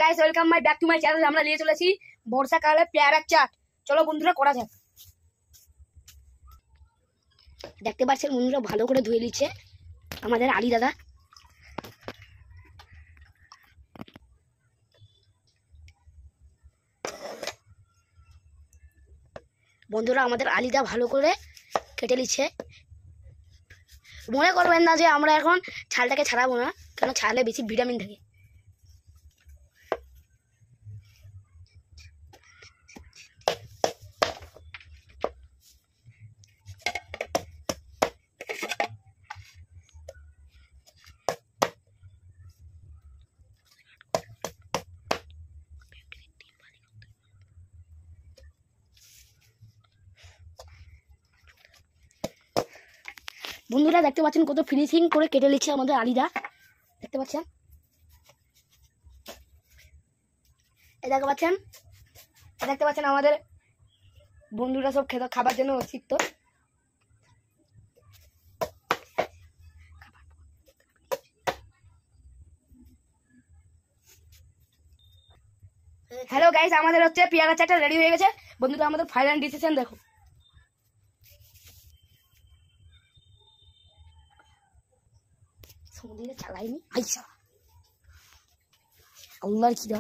Guys, welcome my back to my channel. আমরা নিয়ে চলেছি বর্ষাকালে পেয়ারার চাট। চলো বন্ধুরা করা যাক। দেখতে পাচ্ছেন বন্ধুরা, ভালো করে ধুয়ে নিচ্ছে আমাদের আলী দাদা। বন্ধুরা আমাদের আলীদা ভালো করে কেটে নিচ্ছে। মনে করবেন না যে আমরা এখন ছালটাকে ছাড়াবো না, কেন ছালে বেশি ভিটামিন থাকে। বন্ধুরা দেখতে পাচ্ছেন কত ফিনিশিং করে কেটে নিচ্ছে আমাদের আলীদা। দেখতে পাচ্ছেন, দেখতে পাচ্ছেন আমাদের বন্ধুরা সব খাবার জন্য অতিরিক্ত। হ্যালো গাইস, আমাদের হচ্ছে পেয়ারা চাটটা রেডি হয়ে গেছে। বন্ধুরা আমাদের ফাইনাল ডিসিশন দেখো। সমুদ্রে চালাইনি আইসা আল্লাহর কি দা